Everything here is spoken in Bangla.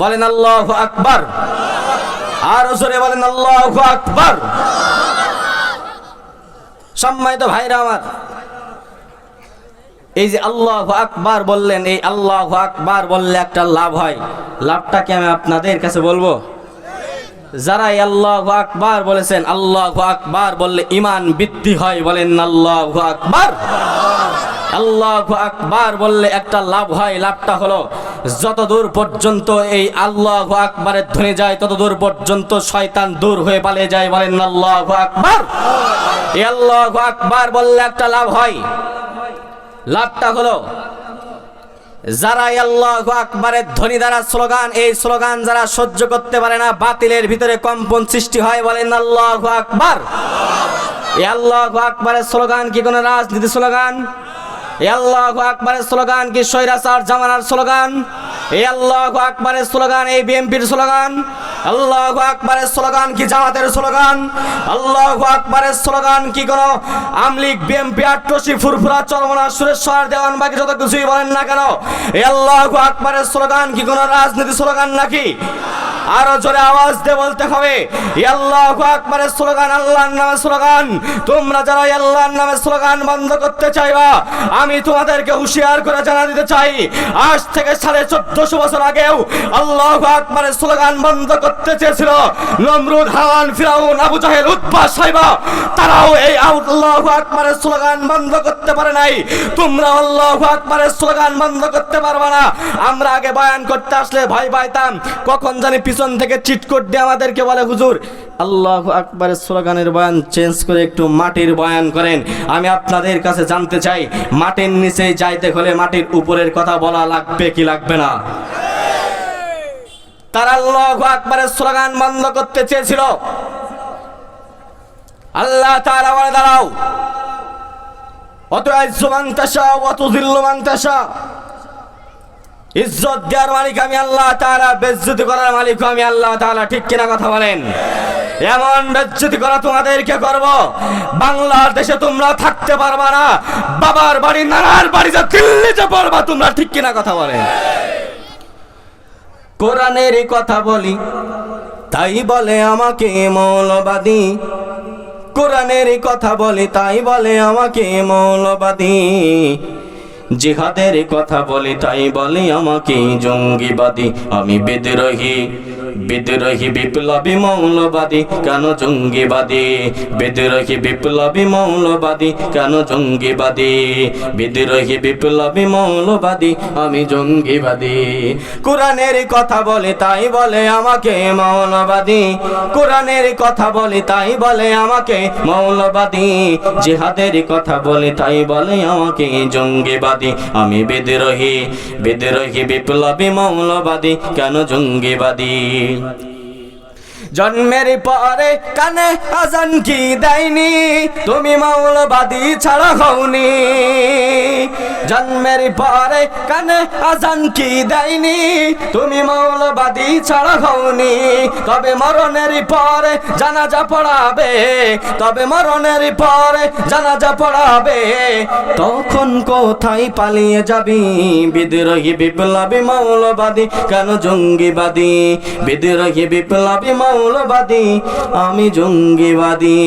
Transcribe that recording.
বলেন আল্লাহু আকবার। আর জোরে বলেন আল্লাহু আকবার। সম্মানিত ভাইরা আমার, এই যে আল্লাহু আকবার বললেন, এই আল্লাহু আকবার বললে একটা লাভ হয়। লাভটা কি আমি আপনাদের কাছে বলবো? যারা এই আল্লাহু আকবার বলেছেন, আল্লাহু আকবার বললে ঈমান বৃদ্ধি হয়, বলেন আল্লাহু আকবার। আল্লাহু আকবার বললে একটা লাভ হয়। লাভটা হলো যতদূর পর্যন্ত এই আল্লাহু আকবারের ধ্বনি যায় ততদূর পর্যন্ত শয়তান দূর হয়ে পালিয়ে যায়, বলেন আল্লাহু আকবার। এই আল্লাহু আকবার বললে একটা লাভ হয়। লাভটা হলো যারা আল্লাহু আকবারের ধ্বনি দ্বারা স্লোগান, এই স্লোগান যারা সহ্য করতে পারে না, বাতিলের ভিতরে কম্পন সৃষ্টি হয়, বলেন আল্লাহু আকবার। এই আল্লাহু আকবারের স্লোগান কি কোনো রাজনীতি স্লোগান? এই আল্লাহু আকবারের স্লোগান কি স্বৈরাচার জামানার স্লোগান? এই আল্লাহু আকবারের স্লোগান এই বিএনপির স্লোগান? আল্লাহু আকবারের স্লোগান কি জামাতের স্লোগান? আল্লাহু আকবারের স্লোগান কি কোনো আমলিগ, বিএনপি, আট্রসি, ফুরফুরা, চরমনা, সুরেশ্বর, দেওয়ানবাগি, যত কিছুই বলেন না কেন, এই আল্লাহু আকবারের স্লোগান কি কোনো রাজনীতি স্লোগান নাকি? আরো জোরে আওয়াজ দিয়ে বলতে হবে, আল্লাহু আকবারের স্লোগান আল্লাহর নামের স্লোগান। তোমরা যারা আল্লাহর নামের স্লোগান বন্ধ করতে চাইবা, আমি তোমাদেরকে হুঁশিয়ার করে জানা দিতে চাই, আজ থেকে 1450 বছর আগেও আল্লাহু আকবারের স্লোগান বন্ধ করতে চেয়েছিল নমরুদ, হামান, ফিরাউন, আবু জাহেল, উতবা, সাইবা। তারাও এই আল্লাহু আকবারের স্লোগান বন্ধ করতে পারে নাই। তোমরা আল্লাহু আকবারের স্লোগান বন্ধ করতে পারবে না। আমরা আগে বয়ান করতে আসলে ভয় পাইতাম, কখন জানি পিছন থেকে চিটকোট দিয়ে আমাদেরকে বলে, হুজুর আল্লাহু আকবারের স্লোগানের বয়ান চেঞ্জ করে একটু মাটির বয়ান করেন। আমি আপনাদের কাছে জানতে চাই, মাটির নিচে যাইতে হলে মাটির উপরের কথা বলা লাগবে কি লাগবে না? তারা আল্লাহু আকবারের স্লোগান বন্ধ করতে চেয়েছিল। আল্লাহ তাআলা বলে, দাঁড়াও, অতুইজ্জু মান তাশা ওয়া তুযিল্লু মান তাশা। ইজ্জত দেওয়ার মালিক আমি আল্লাহ তাআলা, বেইজ্জতি করার মালিক আমি আল্লাহ তাআলা। ঠিক কিনা কথা বলেন? এমন বেইজ্জতি করা তোমাদেরকে করব, বাংলাদেশে তোমরা থাকতে পারবা না। বাবার বাড়ি, নানার বাড়ি যা দিল্লিতে পড়বা তোমরা। ঠিক কিনা কথা বলেন? কোরআনেরই কথা বলি তাই বলে আমাকে মৌলবাদী। কোরআনেরই কথা বলি তাই বলে আমাকে মৌলবাদী। জিহাদের কথা বলি তাই বলে আমাকে জঙ্গিবাদী। আমি বিদ্রোহী, বিদ্রোহী, বিপ্লবী, মৌলবাদী, কেন জঙ্গিবাদী? বিদ্রোহী, বিপ্লবী, মৌলবাদী, কেন জঙ্গিবাদী? বিদ্রোহী, বিপ্লবী, মৌলবাদী, আমি জঙ্গিবাদী। কোরআনের কথা বলে তাই বলে আমাকে মৌলবাদী। কোরআনের কথা বলে তাই বলে আমাকে মৌলবাদী। জিহাদের কথা বলে তাই বলে আমাকে জঙ্গিবাদী। আমি বিদ্রোহী, বিদ্রোহী, বিপ্লবী, মৌলবাদী, কেন জঙ্গিবাদী? জন্মের পরে কানে আজান কি দেয়নি, তুমি মৌলবাদী ছাড়া হওনি। জন্মের পরে কানে আজান কি দেয়নি, তুমি মৌলবাদী ছাড়া হওনি। তবে মরণের পরে জানাজা পড়াবে, তবে মরণের পরে জানাজা পড়াবে। তখন কোথায় পালিয়ে যাবি? বিদ্রোহী, বিপ্লবী, মৌলবাদী, কেন জঙ্গিবাদী? বিদ্রোহী, বিপ্লবী, মৌলবাদী, আমি জঙ্গিবাদী।